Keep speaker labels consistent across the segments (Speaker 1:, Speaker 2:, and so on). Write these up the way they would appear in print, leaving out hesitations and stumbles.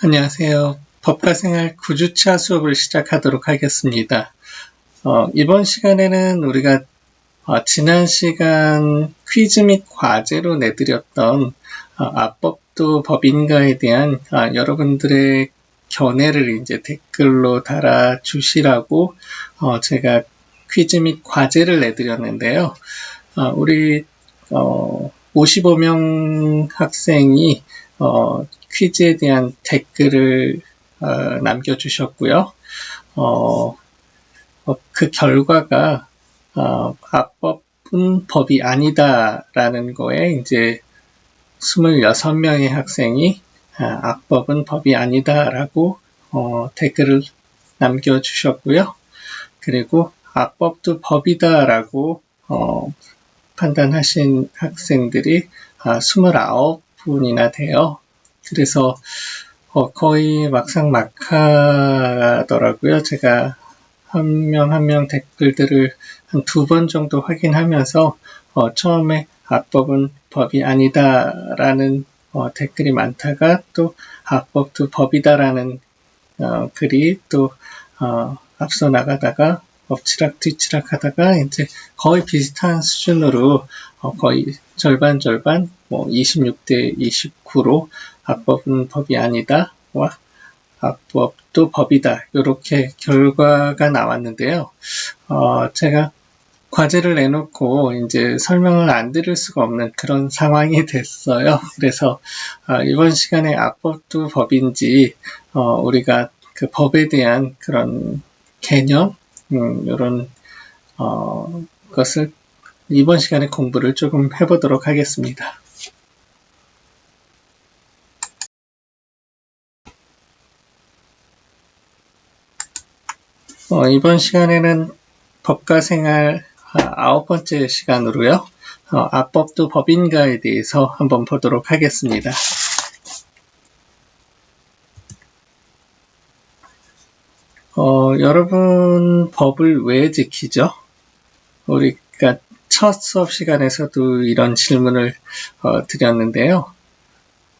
Speaker 1: 안녕하세요. 법과생활 9주차 수업을 시작하도록 하겠습니다. 이번 시간에는 우리가 지난 시간 퀴즈 및 과제로 내드렸던 압법도 법인가에 대한 여러분들의 견해를 이제 댓글로 달아주시라고 제가 퀴즈 및 과제를 내드렸는데요. 우리 55명 학생이 퀴즈에 대한 댓글을 남겨주셨고요. 그 결과가 압법은 법이 아니다라는 거에 이제 26명의 학생이 압법은 법이 아니다라고 댓글을 남겨주셨고요. 그리고 압법도 법이다라고 판단하신 학생들이 29분이나 돼요. 그래서 거의 막상막하더라고요. 제가 한 명 한 명 댓글들을 한 2번 정도 확인하면서 처음에 압법은 법이 아니다라는 댓글이 많다가 또 압법도 법이다라는 글이 또 앞서 나가다가 엎치락 뒤치락 하다가 이제 거의 비슷한 수준으로 거의 절반 26대 29로 압법은 법이 아니다와 압법도 법이다 이렇게 결과가 나왔는데요. 제가 과제를 내놓고 이제 설명을 안 드릴 수가 없는 그런 상황이 됐어요. 그래서 이번 시간에 압법도 법인지 우리가 그 법에 대한 그런 개념 이런 것을 이번 시간에 공부를 조금 해보도록 하겠습니다. 이번 시간에는 법과생활 9번째 시간으로요. 압법도 법인가에 대해서 한번 보도록 하겠습니다. 여러분 법을 왜 지키죠? 우리가 첫 수업 시간에서도 이런 질문을 드렸는데요.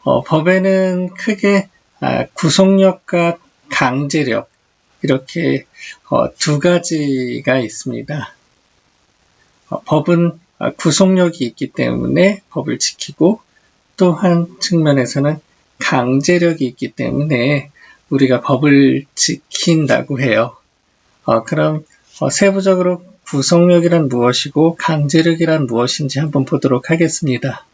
Speaker 1: 법에는 크게 구속력과 강제력 이렇게 두 가지가 있습니다. 법은 구속력이 있기 때문에 법을 지키고 또 한 측면에서는 강제력이 있기 때문에 우리가 법을 지킨다고 해요. 그럼 세부적으로 구속력이란 무엇이고 강제력이란 무엇인지 한번 보도록 하겠습니다.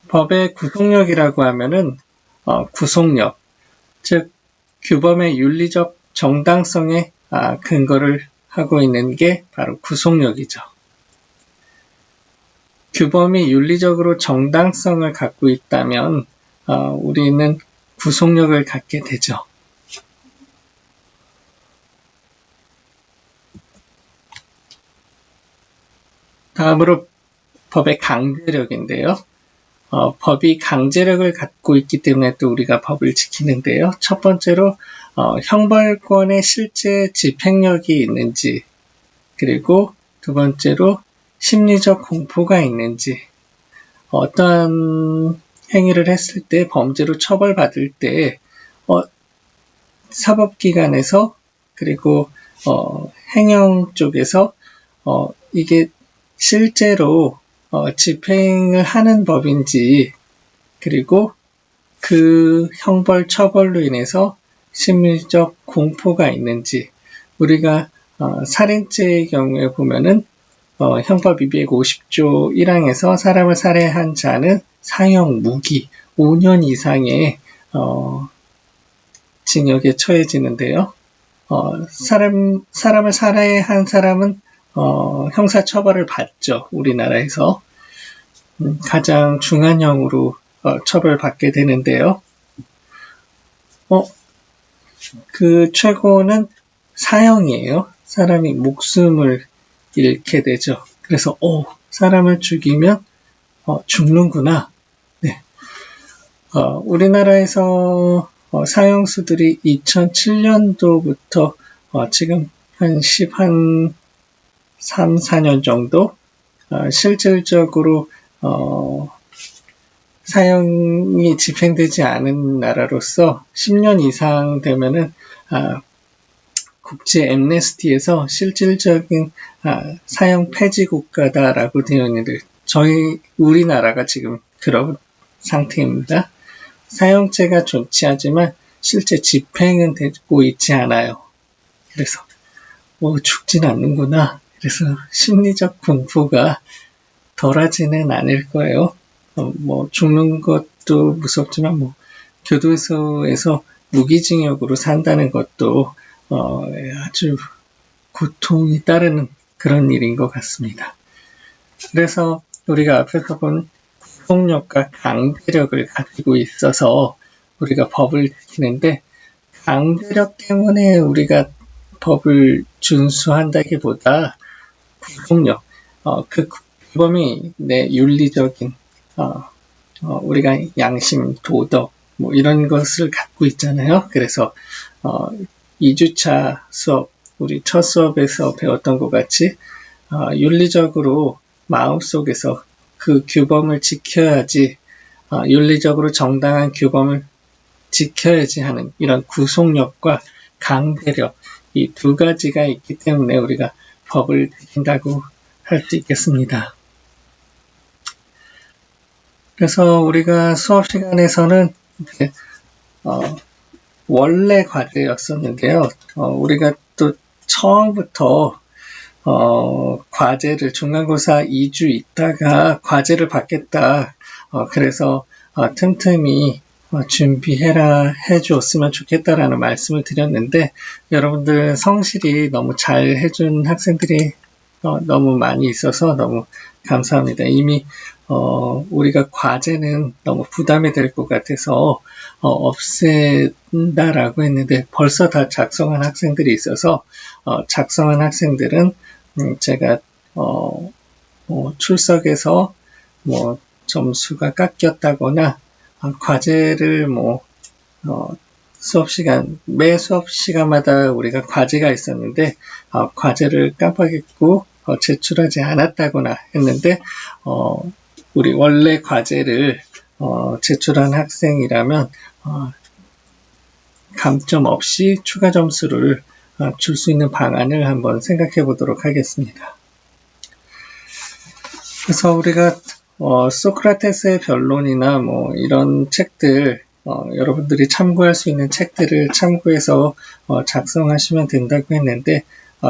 Speaker 1: 법의 구속력이라고 하면은 구속력, 즉 규범의 윤리적 정당성에 근거를 하고 있는 게 바로 구속력이죠. 규범이 윤리적으로 정당성을 갖고 있다면 우리는 구속력을 갖게 되죠. 다음으로 법의 강제력인데요. 법이 강제력을 갖고 있기 때문에 또 우리가 법을 지키는데요. 첫 번째로 형벌권의 실제 집행력이 있는지, 그리고 두 번째로 심리적 공포가 있는지, 어떠한 행위를 했을 때 범죄로 처벌받을 때 사법기관에서 그리고 행정 쪽에서 이게 실제로 집행을 하는 법인지, 그리고 그 형벌 처벌로 인해서 심리적 공포가 있는지, 우리가 살인죄의 경우에 보면은 형법 250조 1항에서 사람을 살해한 자는 사형 무기 5년 이상의 징역에 처해지는데요. 사람을 살해한 사람은 형사처벌을 받죠. 우리나라에서 가장 중한형으로 처벌받게 되는데요. 그 최고는 사형이에요. 사람이 목숨을 잃게 되죠. 그래서 사람을 죽이면 죽는구나. 네. 우리나라에서 사형수들이 2007년도부터 지금 한 3, 4년 정도 실질적으로 사형이 집행되지 않은 나라로서 10년 이상 되면은 국제 엠네스티에서 실질적인 사형 폐지 국가다라고 되어 있는데 우리나라가 지금 그런 상태입니다. 사형제가 존치하지만 실제 집행은 되고 있지 않아요. 그래서 죽진 않는구나. 그래서 심리적 공포가 덜하지는 않을 거예요. 죽는 것도 무섭지만 교도소에서 무기징역으로 산다는 것도 아주 고통이 따르는 그런 일인 것 같습니다. 그래서 우리가 앞에서 본 구속력과 강제력을 가지고 있어서 우리가 법을 지키는데, 강제력 때문에 우리가 법을 준수한다기보다 구속력, 그 규범이 내 윤리적인 우리가 양심, 도덕 이런 것을 갖고 있잖아요. 그래서 2주차 수업, 우리 첫 수업에서 배웠던 것 같이 윤리적으로 마음속에서 그 규범을 지켜야지, 윤리적으로 정당한 규범을 지켜야지 하는 이런 구속력과 강제력, 이 두 가지가 있기 때문에 우리가 법을 지킨다고 할 수 있겠습니다. 그래서 우리가 수업 시간에서는 원래 과제였었는데요. 우리가 또 처음부터 과제를 중간고사 2주 있다가 과제를 받겠다. 그래서 틈틈이 준비해라 해줬으면 좋겠다라는 말씀을 드렸는데, 여러분들 성실히 너무 잘 해준 학생들이 너무 많이 있어서 너무 감사합니다. 이미 우리가 과제는 너무 부담이 될 것 같아서 없앤다라고 했는데 벌써 다 작성한 학생들이 있어서 작성한 학생들은 제가 출석에서 점수가 깎였다거나 과제를 매 수업 시간마다 우리가 과제가 있었는데 과제를 깜빡했고 제출하지 않았다거나 했는데 우리 원래 과제를 제출한 학생이라면 감점 없이 추가 점수를 줄 수 있는 방안을 한번 생각해 보도록 하겠습니다. 그래서 우리가 소크라테스의 변론이나 이런 책들, 여러분들이 참고할 수 있는 책들을 참고해서 작성하시면 된다고 했는데,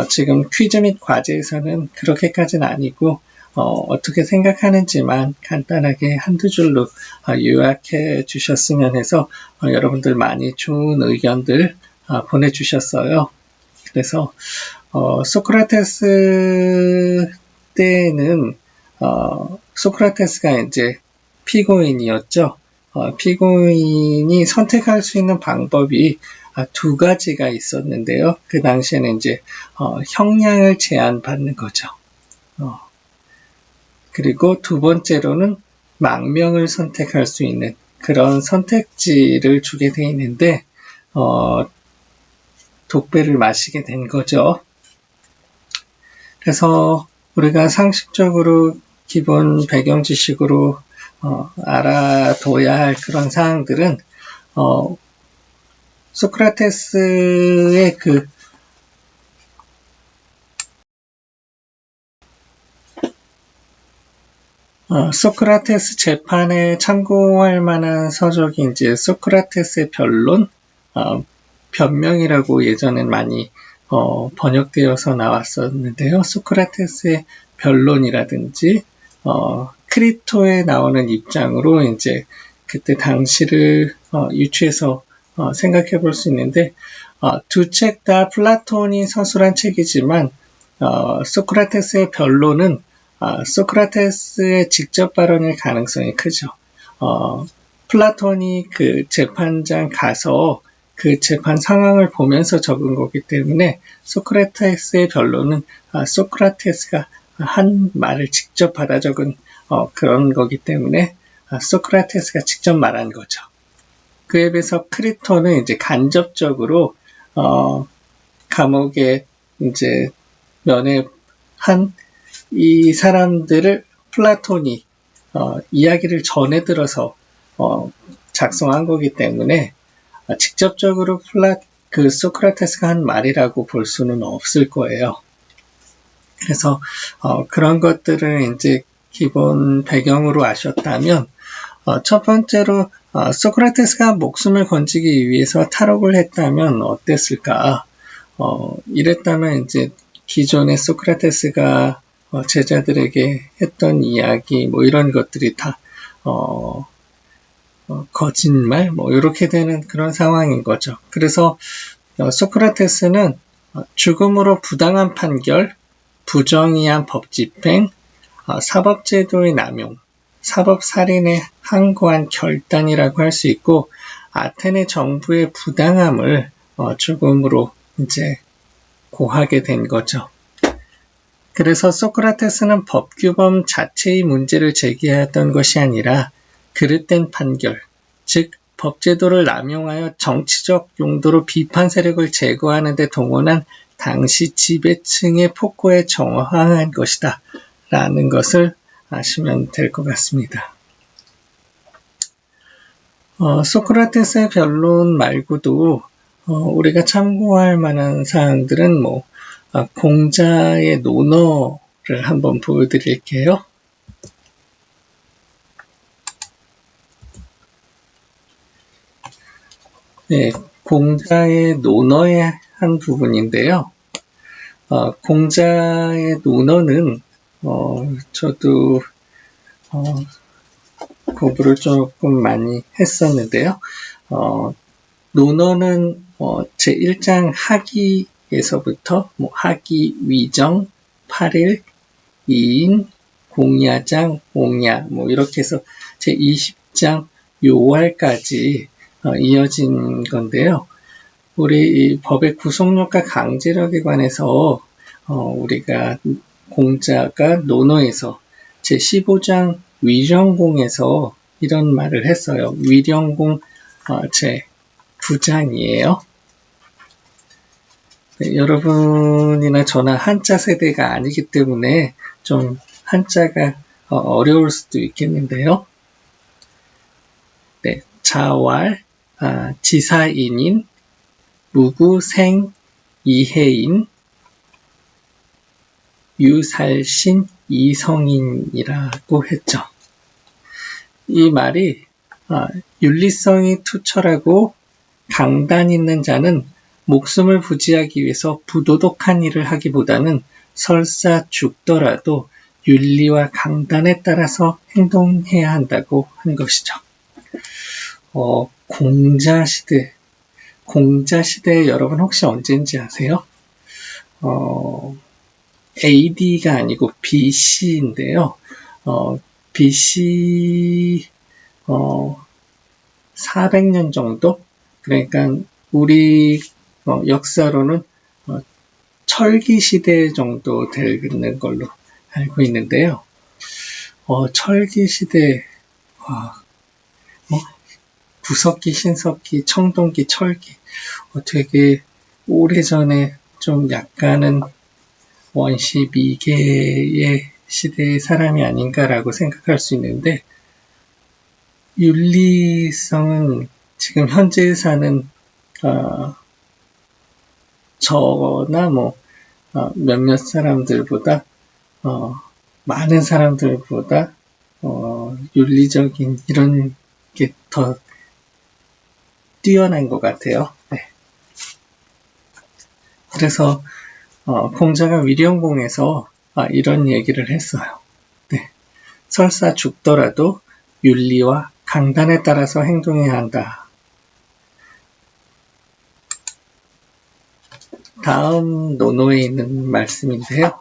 Speaker 1: 지금 퀴즈 및 과제에서는 그렇게까지는 아니고 어떻게 생각하는지만 간단하게 한두 줄로 요약해 주셨으면 해서 여러분들 많이 좋은 의견들 보내주셨어요. 그래서 소크라테스 때는 소크라테스가 이제 피고인이었죠. 피고인이 선택할 수 있는 방법이 두 가지가 있었는데요. 그 당시에는 이제 형량을 제한받는 거죠. 그리고 두 번째로는 망명을 선택할 수 있는 그런 선택지를 주게 돼 있는데 독배를 마시게 된 거죠. 그래서 우리가 상식적으로 기본 배경 지식으로 알아둬야 할 그런 사항들은 소크라테스의 소크라테스 재판에 참고할 만한 서적이 이제 소크라테스의 변론, 변명이라고 예전엔 많이 번역되어서 나왔었는데요. 소크라테스의 변론이라든지 크리토에 나오는 입장으로 이제 그때 당시를 유추해서 생각해 볼 수 있는데, 두 책 다 플라톤이 서술한 책이지만 소크라테스의 변론은 소크라테스의 직접 발언일 가능성이 크죠. 플라톤이 그 재판장 가서 그 재판 상황을 보면서 적은 거기 때문에 소크라테스의 변론은 소크라테스가 한 말을 직접 받아 적은 그런 거기 때문에 소크라테스가 직접 말한 거죠. 그에 비해서 크리토는 이제 간접적으로 감옥에 이제 면회한 이 사람들을 플라톤이 이야기를 전해 들어서 작성한 거기 때문에 직접적으로 소크라테스가 한 말이라고 볼 수는 없을 거예요. 그래서 그런 것들을 이제 기본 배경으로 아셨다면 첫 번째로 소크라테스가 목숨을 건지기 위해서 탈옥을 했다면 어땠을까? 이랬다면 이제 기존의 소크라테스가 제자들에게 했던 이야기 뭐 이런 것들이 다 거짓말 뭐 이렇게 되는 그런 상황인 거죠. 그래서 소크라테스는 죽음으로 부당한 판결, 부정의한 법 집행, 사법제도의 남용, 사법살인의 항고한 결단이라고 할 수 있고 아테네 정부의 부당함을 죽음으로 이제 고하게 된 거죠. 그래서 소크라테스는 법규범 자체의 문제를 제기하였던 것이 아니라 그릇된 판결, 즉 법제도를 남용하여 정치적 용도로 비판 세력을 제거하는 데 동원한 당시 지배층의 폭거에 저항한 것이다 라는 것을 아시면 될 것 같습니다. 소크라테스의 변론 말고도 우리가 참고할 만한 사항들은 공자의 논어를 한번 보여드릴게요. 네, 공자의 논어의 한 부분인데요. 공자의 논어는 저도 공부를 조금 많이 했었는데요. 논어는 제1장 하기에서부터 하기, 위정, 8일, 이인, 공야장, 옹야 이렇게 해서 제20장 요활까지 이어진 건데요. 우리 이 법의 구속력과 강제력에 관해서 우리가 공자가 논어에서 제15장 위령공에서 이런 말을 했어요. 위령공 제9장이에요. 네, 여러분이나 저나 한자 세대가 아니기 때문에 좀 한자가 어려울 수도 있겠는데요. 네, 자왈, 지사인인, 무구생, 이해인, 유살신, 이성인이라고 했죠. 이 말이 윤리성이 투철하고 강단 있는 자는 목숨을 부지하기 위해서 부도덕한 일을 하기보다는 설사 죽더라도 윤리와 강단에 따라서 행동해야 한다고 한 것이죠. 공자시대 여러분 혹시 언제인지 아세요? AD가 아니고 BC인데요. BC 400년 정도? 그러니까 우리 역사로는 철기 시대 정도 되는 걸로 알고 있는데요. 철기 시대 구석기, 신석기, 청동기, 철기 되게 오래전에 좀 약간은 원시 미개의 시대의 사람이 아닌가라고 생각할 수 있는데 윤리성은 지금 현재 사는 저나 몇몇 사람들보다 많은 사람들보다 윤리적인 이런 게 더 뛰어난 것 같아요. 네. 그래서 공자가 위령공에서 이런 얘기를 했어요. 네. 설사 죽더라도 윤리와 강단에 따라서 행동해야 한다. 다음 논어에 있는 말씀인데요.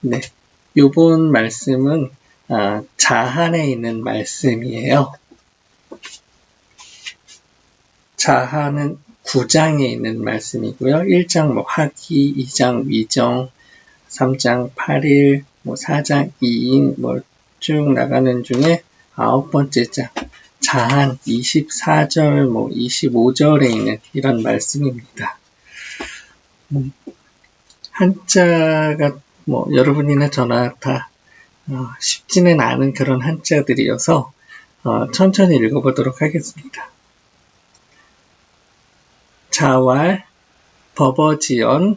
Speaker 1: 네, 요번 말씀은 자한에 있는 말씀이에요. 자한은 9장에 있는 말씀이고요. 1장 하기, 2장 위정, 3장 8일, 4장 2인 쭉 나가는 중에 9번째 장 자한 24절, 25절에 있는 이런 말씀입니다. 한자가 여러분이나 저나 다 쉽지는 않은 그런 한자들이어서 천천히 읽어보도록 하겠습니다. 자왈, 버버지연,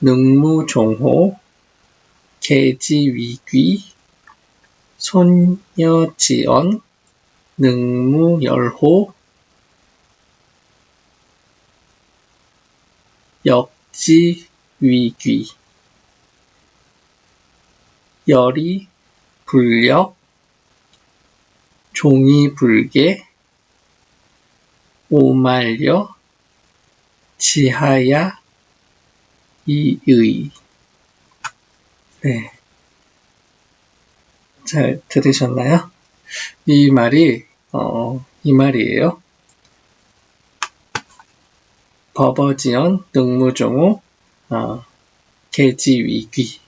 Speaker 1: 능무종호, 계지위귀, 손여지연, 능무열호, 역지위귀, 열이 불력, 종이불개, 오말려, 지하야, 이의. 네. 잘 들으셨나요? 이 말이, 이 말이에요. 버버지연, 능무종호, 계지위귀.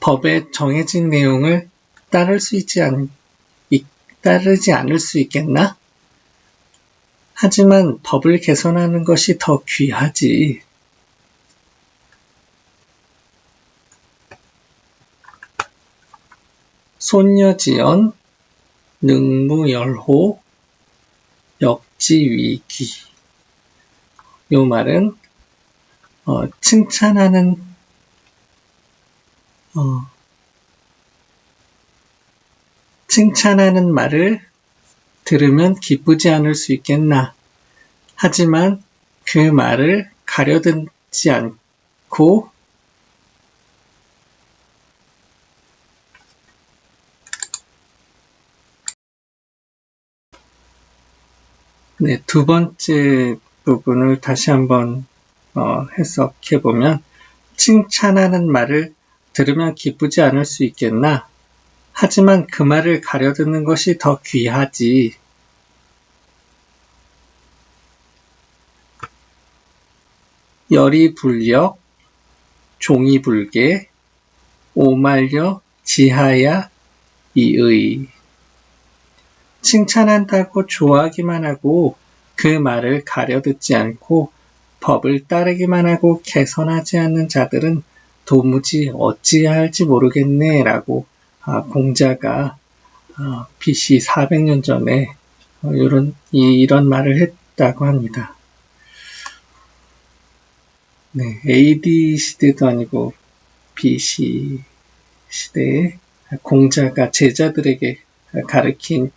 Speaker 1: 법에 정해진 내용을 따르지 않을 수 있겠나? 하지만 법을 개선하는 것이 더 귀하지. 손여지연, 능무열호, 역지위귀. 요 말은 칭찬하는 말을 들으면 기쁘지 않을 수 있겠나. 하지만 그 말을 가려듣지 않고 네, 두 번째 부분을 다시 한번 해석해보면 칭찬하는 말을 들으면 기쁘지 않을 수 있겠나. 하지만 그 말을 가려듣는 것이 더 귀하지. 열이 불력, 종이 불개, 오말려, 지하야, 이의. 칭찬한다고 좋아하기만 하고 그 말을 가려듣지 않고 법을 따르기만 하고 개선하지 않는 자들은 도무지 어찌해야 할지 모르겠네 라고 공자가 BC 400년 전에 이런 말을 했다고 합니다. 네, AD 시대도 아니고 BC 시대에 공자가 제자들에게 가르친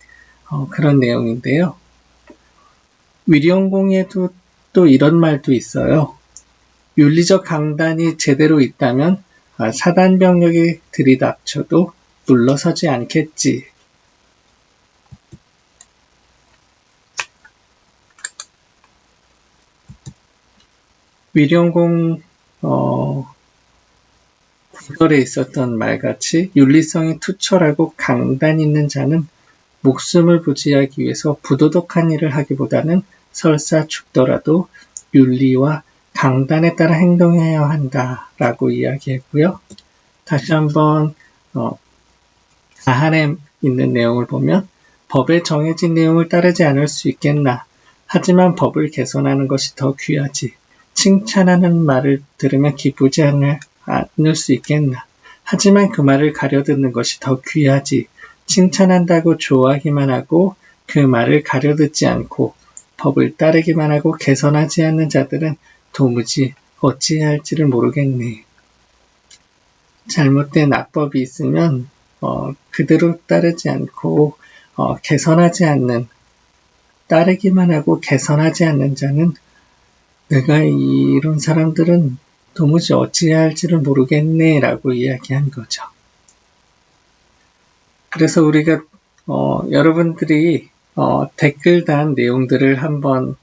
Speaker 1: 그런 내용인데요. 위령공에도 또 이런 말도 있어요. 윤리적 강단이 제대로 있다면 사단병력이 들이닥쳐도 물러서지 않겠지. 위령공 구절에 있었던 말같이 윤리성이 투철하고 강단 있는 자는 목숨을 부지하기 위해서 부도덕한 일을 하기보다는 설사 죽더라도 윤리와 강단에 따라 행동해야 한다라고 이야기했고요. 다시 한번 자한에 있는 내용을 보면 법에 정해진 내용을 따르지 않을 수 있겠나. 하지만 법을 개선하는 것이 더 귀하지. 칭찬하는 말을 들으면 기쁘지 않을 수 있겠나. 하지만 그 말을 가려듣는 것이 더 귀하지. 칭찬한다고 좋아하기만 하고 그 말을 가려듣지 않고 법을 따르기만 하고 개선하지 않는 자들은 도무지 어찌해야 할지를 모르겠네. 잘못된 악법이 있으면 그대로 따르지 않고 개선하지 않는, 따르기만 하고 개선하지 않는 자는 내가 이런 사람들은 도무지 어찌해야 할지를 모르겠네 라고 이야기한 거죠. 그래서 우리가 여러분들이 댓글 단 내용들을 한번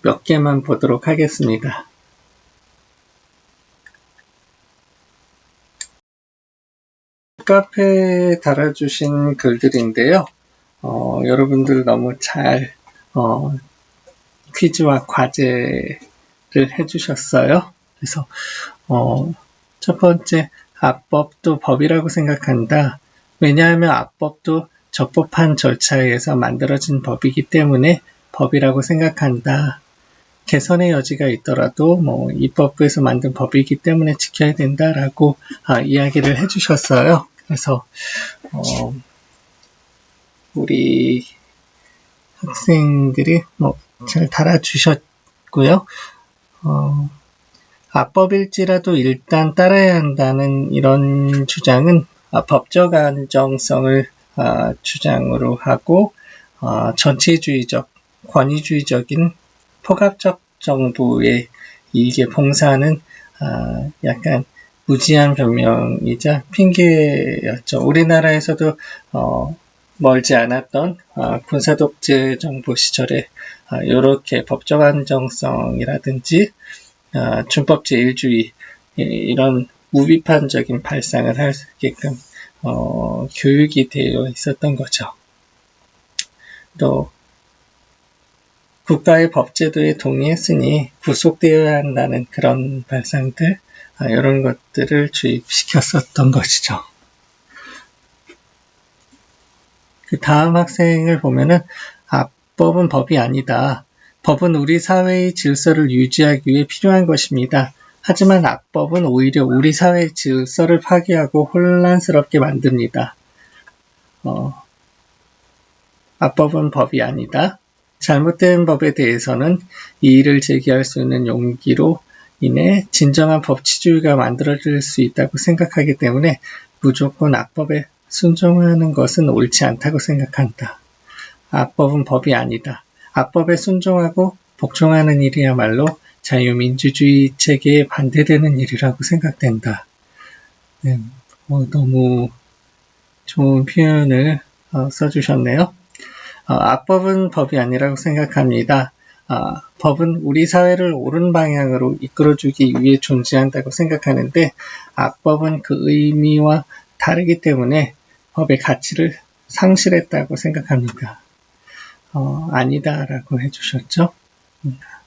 Speaker 1: 몇 개만 보도록 하겠습니다. 카페에 달아주신 글들인데요. 여러분들 너무 잘 퀴즈와 과제를 해주셨어요. 그래서 첫 번째, 악법도 법이라고 생각한다. 왜냐하면 악법도 적법한 절차에 의해서 만들어진 법이기 때문에 법이라고 생각한다. 개선의 여지가 있더라도 입법부에서 만든 법이기 때문에 지켜야 된다라고 이야기를 해주셨어요. 그래서 우리 학생들이 잘 달아주셨고요. 악법일지라도 일단 따라야 한다는 이런 주장은 법적 안정성을 주장으로 하고 전체주의적, 권위주의적인 포괄적 정부의 이익에 봉사하는 약간 무지한 변명이자 핑계였죠. 우리나라에서도 멀지 않았던 군사독재 정부 시절에 이렇게 법적 안정성이라든지 준법 제1주의 이런 무비판적인 발상을 하게끔 교육이 되어 있었던 거죠. 또 국가의 법제도에 동의했으니 구속되어야 한다는 그런 발상들, 이런 것들을 주입시켰었던 것이죠. 그 다음 학생을 보면은 악법은 법이 아니다. 법은 우리 사회의 질서를 유지하기 위해 필요한 것입니다. 하지만 악법은 오히려 우리 사회의 질서를 파괴하고 혼란스럽게 만듭니다. 악법은 법이 아니다. 잘못된 법에 대해서는 이의를 제기할 수 있는 용기로 인해 진정한 법치주의가 만들어질 수 있다고 생각하기 때문에 무조건 악법에 순종하는 것은 옳지 않다고 생각한다. 악법은 법이 아니다. 악법에 순종하고 복종하는 일이야말로 자유민주주의 체계에 반대되는 일이라고 생각된다. 네, 너무 좋은 표현을 써주셨네요. 악법은 법이 아니라고 생각합니다. 법은 우리 사회를 옳은 방향으로 이끌어주기 위해 존재한다고 생각하는데 악법은 그 의미와 다르기 때문에 법의 가치를 상실했다고 생각합니다. 아니다라고 해주셨죠.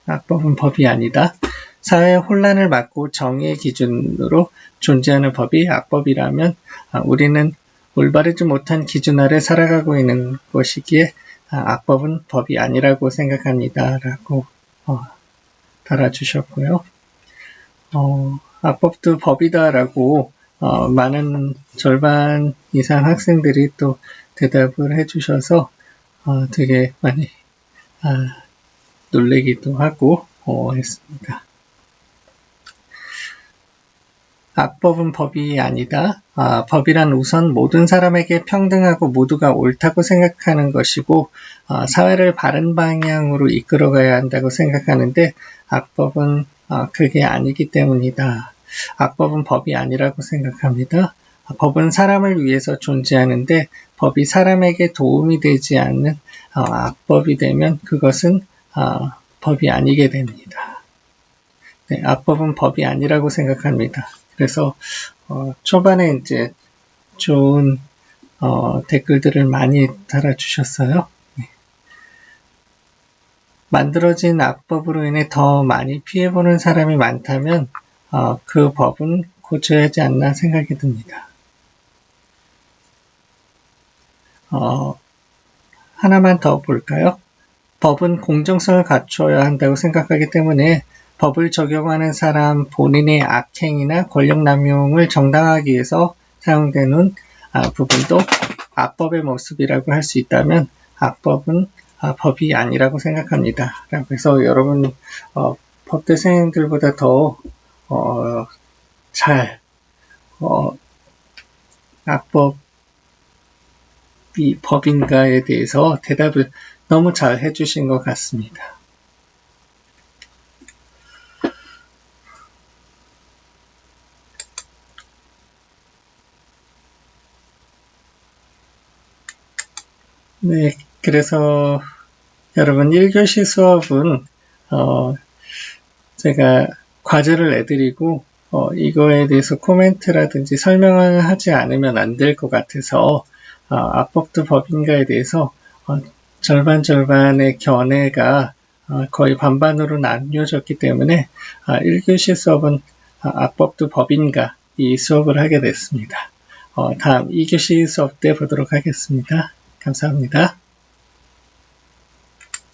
Speaker 1: 악법은 법이 아니다. 사회의 혼란을 막고 정의의 기준으로 존재하는 법이 악법이라면 우리는 올바르지 못한 기준 아래 살아가고 있는 것이기에 악법은 법이 아니라고 생각합니다. 라고 달아주셨고요. 악법도 법이다 라고 많은 절반 이상 학생들이 또 대답을 해주셔서 되게 많이 놀래기도 하고 했습니다. 악법은 법이 아니다. 법이란 우선 모든 사람에게 평등하고 모두가 옳다고 생각하는 것이고 사회를 바른 방향으로 이끌어가야 한다고 생각하는데 악법은 그게 아니기 때문이다. 악법은 법이 아니라고 생각합니다. 법은 사람을 위해서 존재하는데 법이 사람에게 도움이 되지 않는 악법이 되면 그것은 법이 아니게 됩니다. 네, 악법은 법이 아니라고 생각합니다. 그래서 초반에 이제 좋은 댓글들을 많이 달아주셨어요. 네. 만들어진 악법으로 인해 더 많이 피해보는 사람이 많다면 그 법은 고쳐야 하지 않나 생각이 듭니다. 하나만 더 볼까요? 법은 공정성을 갖춰야 한다고 생각하기 때문에 법을 적용하는 사람 본인의 악행이나 권력 남용을 정당화하기 위해서 사용되는 부분도 악법의 모습이라고 할 수 있다면 악법은 법이 아니라고 생각합니다. 그래서 여러분 법대생들보다 더 잘 악법이 법인가에 대해서 대답을 너무 잘 해주신 것 같습니다. 네, 그래서 여러분 1교시 수업은 제가 과제를 내드리고 이거에 대해서 코멘트라든지 설명을 하지 않으면 안 될 것 같아서 악법도 법인가에 대해서 절반의 견해가 거의 반반으로 나뉘어졌기 때문에 1교시 수업은 악법도 법인가 이 수업을 하게 됐습니다. 다음 2교시 수업 때 보도록 하겠습니다. 감사합니다.